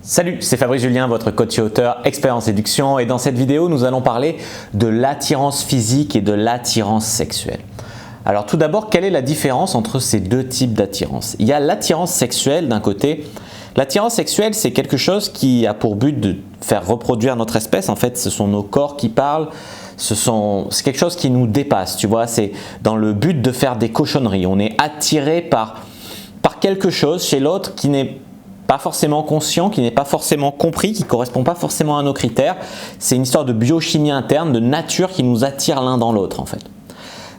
Salut, c'est Fabrice Julien, votre coach et auteur expert en séduction, et dans cette vidéo, nous allons parler de l'attirance physique et de l'attirance sexuelle. Alors tout d'abord, quelle est la différence entre ces deux types d'attirance? Il y a l'attirance sexuelle d'un côté. L'attirance sexuelle, c'est quelque chose qui a pour but de faire reproduire notre espèce. En fait, ce sont nos corps qui parlent. C'est quelque chose qui nous dépasse, tu vois. C'est dans le but de faire des cochonneries. On est attiré par quelque chose chez l'autre qui n'est pas forcément conscient, qui n'est pas forcément compris, qui ne correspond pas forcément à nos critères. C'est une histoire de biochimie interne, de nature qui nous attire l'un dans l'autre en fait.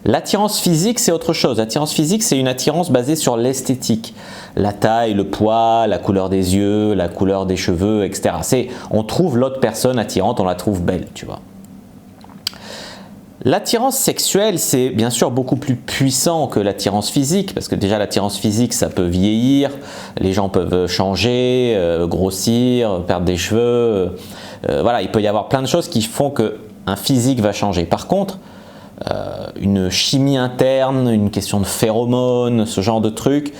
L'attirance physique, c'est autre chose. L'attirance physique, c'est une attirance basée sur l'esthétique. La taille, le poids, la couleur des yeux, la couleur des cheveux, etc. On trouve l'autre personne attirante, on la trouve belle, tu vois. L'attirance sexuelle, c'est bien sûr beaucoup plus puissant que l'attirance physique, parce que déjà l'attirance physique, ça peut vieillir, les gens peuvent changer, grossir, perdre des cheveux, voilà, il peut y avoir plein de choses qui font qu'un physique va changer. Par contre, une chimie interne, une question de phéromones, ce genre de trucs,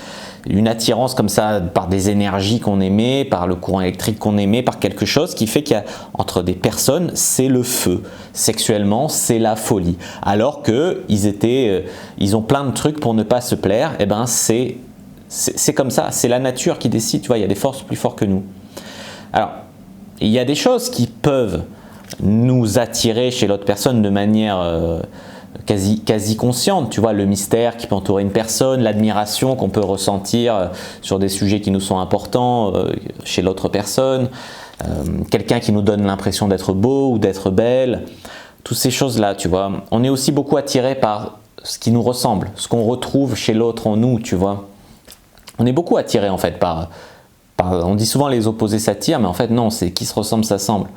une attirance comme ça par des énergies qu'on émet, par le courant électrique qu'on émet, par quelque chose qui fait qu'il y a entre des personnes, c'est le feu. Sexuellement, c'est la folie. Alors qu'ils ont plein de trucs pour ne pas se plaire, et ben c'est comme ça, c'est la nature qui décide, tu vois, il y a des forces plus fortes que nous. Alors, il y a des choses qui peuvent nous attirer chez l'autre personne de manière quasi consciente, tu vois, le mystère qui peut entourer une personne, l'admiration qu'on peut ressentir sur des sujets qui nous sont importants chez l'autre personne, quelqu'un qui nous donne l'impression d'être beau ou d'être belle, toutes ces choses-là, tu vois. On est aussi beaucoup attiré par ce qui nous ressemble, ce qu'on retrouve chez l'autre en nous, tu vois. On est beaucoup attiré en fait on dit souvent les opposés s'attirent, mais en fait non, c'est qui se ressemble s'assemble.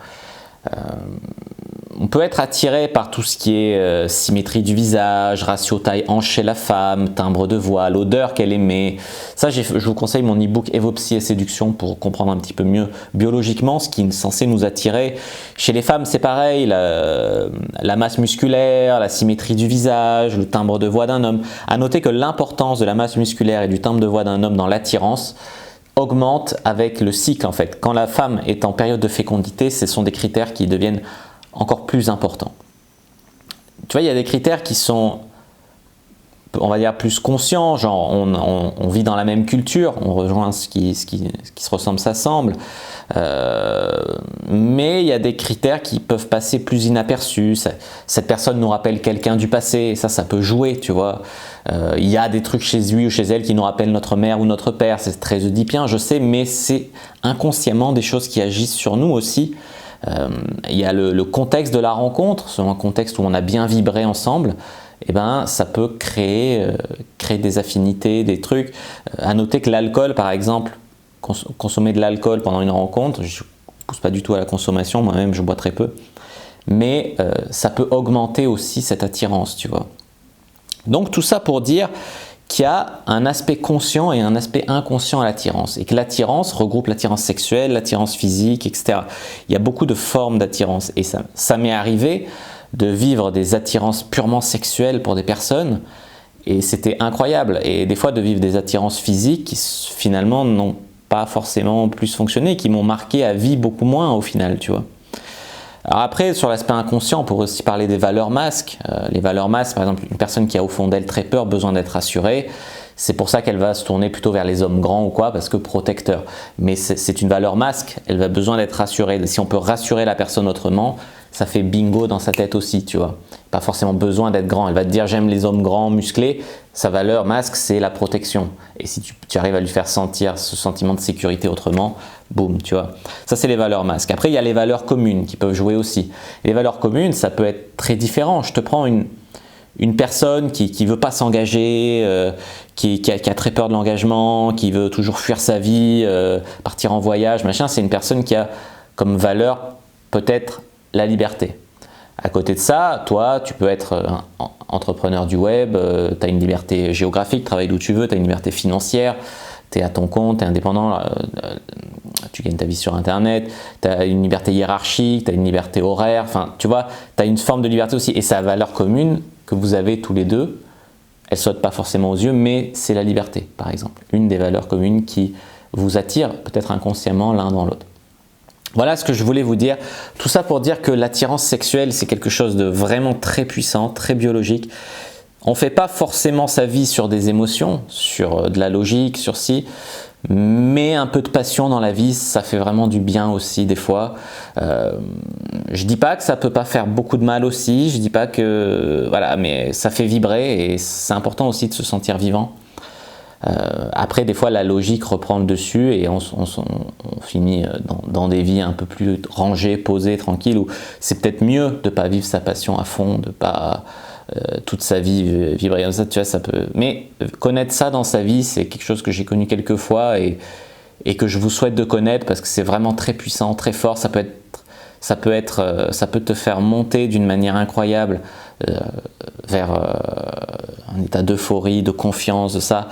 On peut être attiré par tout ce qui est symétrie du visage, ratio taille-hanche chez la femme, timbre de voix, l'odeur qu'elle émet. Ça, je vous conseille mon e-book Evopsy et séduction pour comprendre un petit peu mieux biologiquement ce qui est censé nous attirer. Chez les femmes, c'est pareil, la masse musculaire, la symétrie du visage, le timbre de voix d'un homme. À noter que l'importance de la masse musculaire et du timbre de voix d'un homme dans l'attirance augmente avec le cycle en fait. Quand la femme est en période de fécondité, ce sont des critères qui deviennent encore plus importants. Tu vois, il y a des critères qui sont, on va dire, plus conscients, genre on vit dans la même culture, on rejoint ce qui se ressemble s'assemble, mais il y a des critères qui peuvent passer plus inaperçus. Cette personne nous rappelle quelqu'un du passé, et ça peut jouer, tu vois. Il y a des trucs chez lui ou chez elle qui nous rappellent notre mère ou notre père, c'est très oedipien, je sais, mais c'est inconsciemment des choses qui agissent sur nous aussi. Il y a le contexte de la rencontre, selon un contexte où on a bien vibré ensemble, et ben, ça peut créer des affinités, des trucs. À noter que l'alcool, par exemple, consommer de l'alcool pendant une rencontre, je ne pousse pas du tout à la consommation, moi-même je bois très peu, mais ça peut augmenter aussi cette attirance, tu vois. Donc tout ça pour dire qu'il y a un aspect conscient et un aspect inconscient à l'attirance, et que l'attirance regroupe l'attirance sexuelle, l'attirance physique, etc. Il y a beaucoup de formes d'attirance, et ça m'est arrivé de vivre des attirances purement sexuelles pour des personnes, et c'était incroyable, et des fois de vivre des attirances physiques qui finalement n'ont pas forcément plus fonctionné, qui m'ont marqué à vie beaucoup moins au final, tu vois. Alors après, sur l'aspect inconscient, on pourrait aussi parler des valeurs masques. Les valeurs masques, par exemple, une personne qui a au fond d'elle très peur, besoin d'être rassurée, c'est pour ça qu'elle va se tourner plutôt vers les hommes grands ou quoi, parce que protecteur. Mais c'est une valeur masque, elle va besoin d'être rassurée. Si on peut rassurer la personne autrement, ça fait bingo dans sa tête aussi, tu vois. Pas forcément besoin d'être grand. Elle va te dire j'aime les hommes grands, musclés. Sa valeur masque, c'est la protection. Et si tu arrives à lui faire sentir ce sentiment de sécurité autrement, boum, tu vois. Ça, c'est les valeurs masques. Après, il y a les valeurs communes qui peuvent jouer aussi. Et les valeurs communes, ça peut être très différent. Je te prends une personne qui ne veut pas s'engager, qui a très peur de l'engagement, qui veut toujours fuir sa vie, partir en voyage, machin. C'est une personne qui a comme valeur peut-être la liberté. À côté de ça, toi, tu peux être entrepreneur du web, tu as une liberté géographique, travaille d'où tu veux, tu as une liberté financière, tu es à ton compte, tu es indépendant, tu gagnes ta vie sur Internet, tu as une liberté hiérarchique, tu as une liberté horaire, enfin, tu vois, tu as une forme de liberté aussi. Et sa valeur commune que vous avez tous les deux, elle ne saute pas forcément aux yeux, mais c'est la liberté, par exemple. Une des valeurs communes qui vous attire peut-être inconsciemment l'un dans l'autre. Voilà ce que je voulais vous dire. Tout ça pour dire que l'attirance sexuelle, c'est quelque chose de vraiment très puissant, très biologique. On ne fait pas forcément sa vie sur des émotions, sur de la logique, sur ci, mais un peu de passion dans la vie, ça fait vraiment du bien aussi des fois. Je dis pas que ça peut pas faire beaucoup de mal aussi, je dis pas que... Voilà, mais ça fait vibrer et c'est important aussi de se sentir vivant. Après, des fois, la logique reprend le dessus et on finit dans des vies un peu plus rangées, posées, tranquilles, où c'est peut-être mieux de ne pas vivre sa passion à fond, de ne pas toute sa vie vibrer comme ça, tu vois, ça peut... Mais connaître ça dans sa vie, c'est quelque chose que j'ai connu quelques fois et que je vous souhaite de connaître parce que c'est vraiment très puissant, très fort. Ça peut te faire monter d'une manière incroyable vers un état d'euphorie, de confiance, de ça.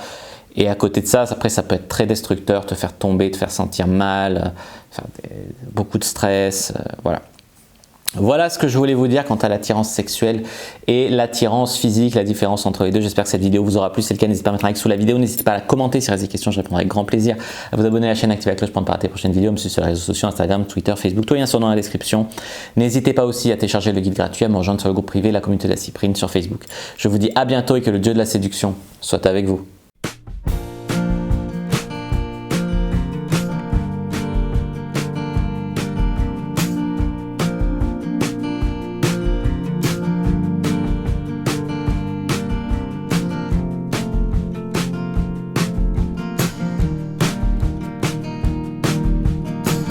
Et à côté de ça, après, ça peut être très destructeur, te faire tomber, te faire sentir mal, beaucoup de stress, voilà. Voilà ce que je voulais vous dire quant à l'attirance sexuelle et l'attirance physique, la différence entre les deux. J'espère que cette vidéo vous aura plu. Si c'est le cas, n'hésitez pas à mettre un like sous la vidéo. N'hésitez pas à la commenter si vous avez des questions, je répondrai avec grand plaisir. À vous abonner à la chaîne, activer la cloche pour ne pas rater les prochaines vidéos. Me suivre sur les réseaux sociaux, Instagram, Twitter, Facebook. Tout lien sont dans la description. N'hésitez pas aussi à télécharger le guide gratuit, à me rejoindre sur le groupe privé, la communauté de la Cyprine sur Facebook. Je vous dis à bientôt et que le dieu de la séduction soit avec vous.